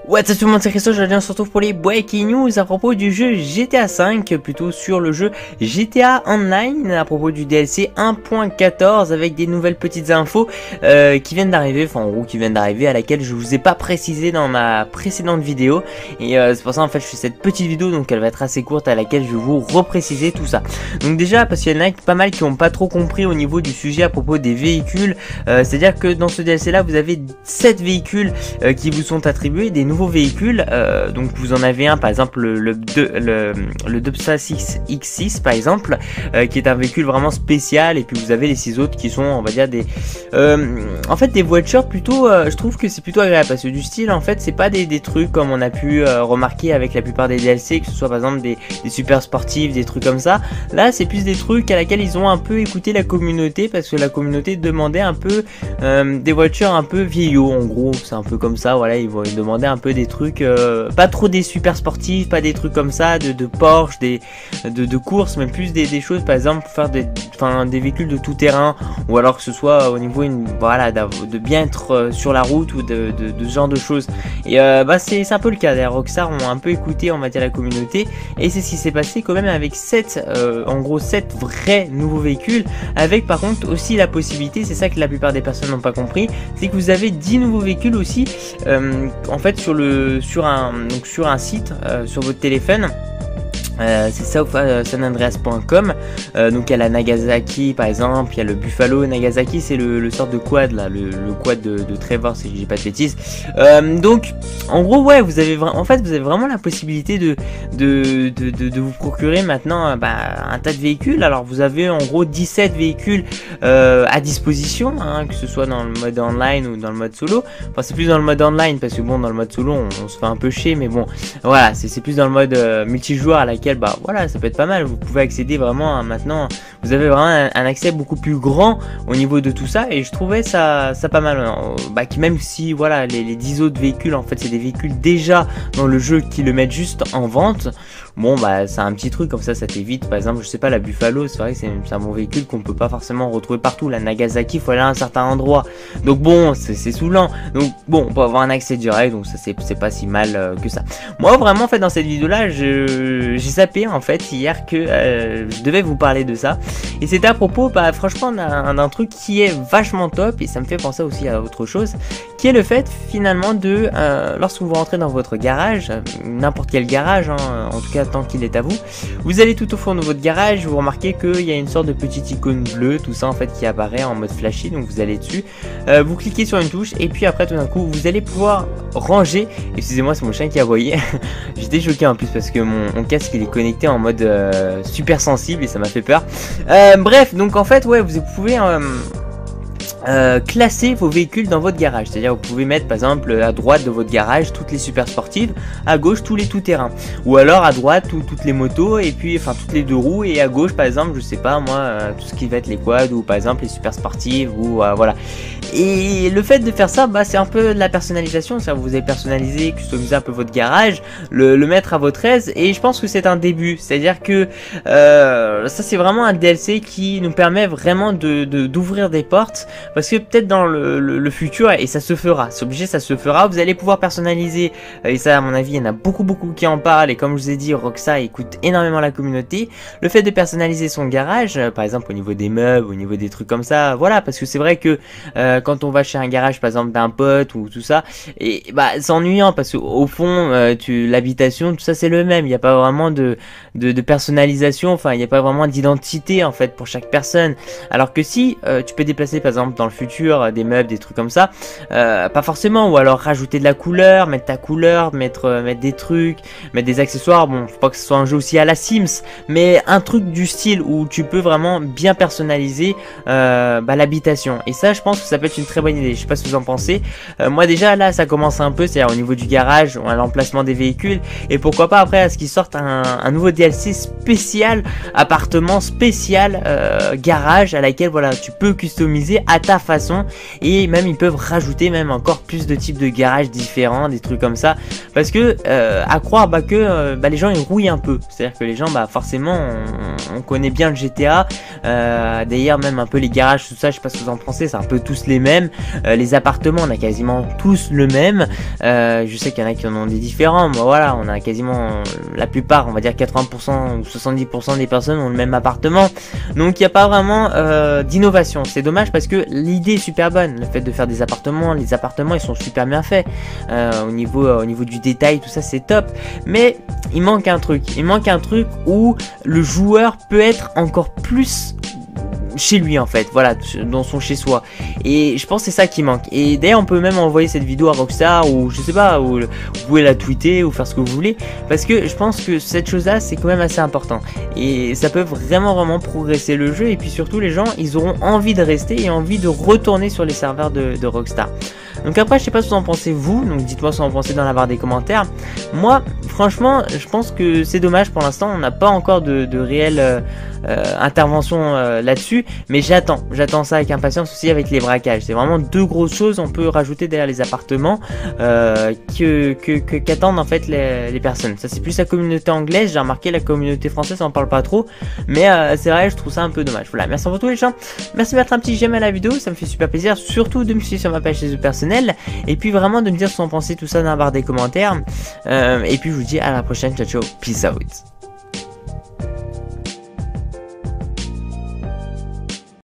What's up tout le monde, c'est Christophe, aujourd'hui on se retrouve pour les breaking news à propos du jeu GTA V, plutôt sur le jeu GTA Online, à propos du DLC 1.14 avec des nouvelles petites infos qui viennent d'arriver, enfin en gros qui viennent d'arriver, à laquelle je vous ai pas précisé dans ma précédente vidéo, et c'est pour ça en fait je fais cette petite vidéo, donc elle va être assez courte, à laquelle je vais vous repréciser tout ça. Donc déjà, parce qu'il y en a pas mal qui ont pas trop compris au niveau du sujet à propos des véhicules, c'est à dire que dans ce DLC là vous avez 7 véhicules qui vous sont attribués, des nouveaux véhicules, donc vous en avez un par exemple le Dubsa X6 par exemple, qui est un véhicule vraiment spécial, et puis vous avez les 6 autres qui sont, on va dire, des en fait des voitures plutôt, je trouve que c'est plutôt agréable, parce que du style en fait c'est pas des trucs comme on a pu remarquer avec la plupart des DLC, que ce soit par exemple des super sportifs, des trucs comme ça. Là c'est plus des trucs à laquelle ils ont un peu écouté la communauté, parce que la communauté demandait un peu des voitures un peu vieillots, en gros c'est un peu comme ça, voilà, ils demandaient un peu des trucs, pas trop des super sportifs, pas des trucs comme ça, de Porsche, de courses, mais plus des choses, par exemple faire des véhicules de tout terrain, ou alors que ce soit au niveau voilà, de bien être sur la route, ou de ce genre de choses. Et c'est un peu le cas. D'ailleurs Rockstar ont un peu écouté, on va dire, la communauté, et c'est ce qui s'est passé quand même avec 7 vrais nouveaux véhicules, avec par contre aussi la possibilité, c'est ça que la plupart des personnes n'ont pas compris, c'est que vous avez 10 nouveaux véhicules aussi, en fait sur un site sur votre téléphone. C'est sanandreas.com. Donc il y a la Nagasaki par exemple, il y a le Buffalo. Nagasaki c'est le sort de quad là, le quad de Trevor, si je dis pas de bêtises. Donc en gros ouais, vous avez vraiment la possibilité de vous procurer maintenant un tas de véhicules. Alors vous avez en gros 17 véhicules à disposition, hein, que ce soit dans le mode online ou dans le mode solo. Enfin c'est plus dans le mode online, parce que bon, dans le mode solo on se fait un peu chier, mais bon voilà, c'est plus dans le mode multijoueur, à laquelle voilà, ça peut être pas mal. Vous pouvez accéder vraiment maintenant, vous avez vraiment un accès beaucoup plus grand au niveau de tout ça, et je trouvais ça pas mal, même si voilà, les 10 autres véhicules en fait c'est des véhicules déjà dans le jeu qui le mettent juste en vente. Bon c'est un petit truc comme ça t'évite, par exemple je sais pas, la Buffalo, c'est vrai que c'est un bon véhicule qu'on peut pas forcément retrouver partout. La Nagasaki, faut aller à un certain endroit, donc bon c'est saoulant, donc bon on peut avoir un accès direct, donc ça c'est pas si mal que ça. Moi vraiment en fait dans cette vidéo là j'ai zappé en fait hier que je devais vous parler de ça, et c'était à propos franchement d'un truc qui est vachement top, et ça me fait penser aussi à autre chose, qui est le fait finalement de lorsque vous rentrez dans votre garage, n'importe quel garage, hein, en tout cas tant qu'il est à vous, vous allez tout au fond de votre garage, vous remarquez qu'il y a une sorte de petite icône bleue, tout ça en fait qui apparaît en mode flashy, donc vous allez dessus, vous cliquez sur une touche, et puis après tout d'un coup vous allez pouvoir ranger. Excusez-moi, c'est mon chien qui a aboyé. J'étais choqué en plus parce que mon casque il est connecté en mode super sensible, et ça m'a fait peur. Bref, donc en fait ouais, vous pouvez classer vos véhicules dans votre garage, c'est à dire vous pouvez mettre par exemple à droite de votre garage toutes les super sportives, à gauche tous les tout-terrain, ou alors à droite toutes les motos, et puis enfin toutes les deux roues, et à gauche par exemple je sais pas moi tout ce qui va être les quads, ou par exemple les super sportives, ou voilà. Et le fait de faire ça, c'est un peu de la personnalisation, c'est-à-dire vous avez personnalisé, customisé un peu votre garage, le mettre à votre aise, et je pense que c'est un début, c'est-à-dire que ça c'est vraiment un DLC qui nous permet vraiment d'ouvrir des portes, parce que peut-être dans le futur, et ça se fera, c'est obligé, ça se fera, vous allez pouvoir personnaliser, et ça à mon avis il y en a beaucoup qui en parlent, et comme je vous ai dit, Rockstar écoute énormément la communauté, le fait de personnaliser son garage, par exemple au niveau des meubles, au niveau des trucs comme ça, voilà, parce que c'est vrai que quand on va chez un garage par exemple d'un pote ou tout ça, et c'est ennuyant, parce qu'au fond l'habitation, tout ça c'est le même, il n'y a pas vraiment de personnalisation, enfin il n'y a pas vraiment d'identité en fait pour chaque personne, alors que si tu peux déplacer par exemple dans le futur des meubles, des trucs comme ça, pas forcément, ou alors rajouter de la couleur, mettre ta couleur, mettre des trucs, mettre des accessoires. Bon, faut pas que ce soit un jeu aussi à la Sims, mais un truc du style où tu peux vraiment bien personnaliser l'habitation, et ça je pense que ça peut être une très bonne idée. Je sais pas ce que vous en pensez. Moi déjà là ça commence un peu, c'est-à-dire au niveau du garage, à l'emplacement des véhicules, et pourquoi pas après à ce qu'ils sortent un nouveau DLC spécial, appartement spécial garage, à laquelle voilà tu peux customiser à ta sa façon, et même ils peuvent rajouter même encore plus de types de garages différents, des trucs comme ça, parce que à croire que les gens ils rouillent un peu, c'est-à-dire que les gens forcément on connaît bien le GTA, d'ailleurs même un peu les garages tout ça, je sais pas ce que vous en pensez, c'est un peu tous les mêmes, les appartements on a quasiment tous le même, je sais qu'il y en a qui en ont des différents, mais voilà, on a quasiment la plupart, on va dire 80% ou 70% des personnes ont le même appartement, donc il n'y a pas vraiment d'innovation. C'est dommage parce que l'idée est super bonne, le fait de faire des appartements, les appartements ils sont super bien faits, au niveau du détail, tout ça c'est top, mais il manque un truc où le joueur peut être encore plus chez lui en fait, voilà, dans son chez soi, et je pense que c'est ça qui manque. Et d'ailleurs on peut même envoyer cette vidéo à Rockstar, ou je sais pas, ou vous pouvez la tweeter ou faire ce que vous voulez, parce que je pense que cette chose là c'est quand même assez important, et ça peut vraiment progresser le jeu, et puis surtout les gens ils auront envie de rester et envie de retourner sur les serveurs de Rockstar. Donc après je sais pas ce que vous en pensez vous, donc dites moi ce que vous en pensez dans la barre des commentaires. Moi franchement je pense que c'est dommage, pour l'instant on n'a pas encore de réelle intervention là-dessus, mais j'attends ça avec impatience aussi avec les braquages. C'est vraiment deux grosses choses, on peut rajouter derrière les appartements qu'attendent en fait les personnes. Ça c'est plus la communauté anglaise, j'ai remarqué la communauté française on en parle pas trop, mais c'est vrai, je trouve ça un peu dommage. Voilà, merci pour tout les gens, merci de mettre un petit j'aime à la vidéo, ça me fait super plaisir, surtout de me suivre sur ma page Facebook personnelle, et puis vraiment de me dire ce que vous en pensez tout ça dans la barre des commentaires, et puis je vous dis à la prochaine, ciao ciao, peace out.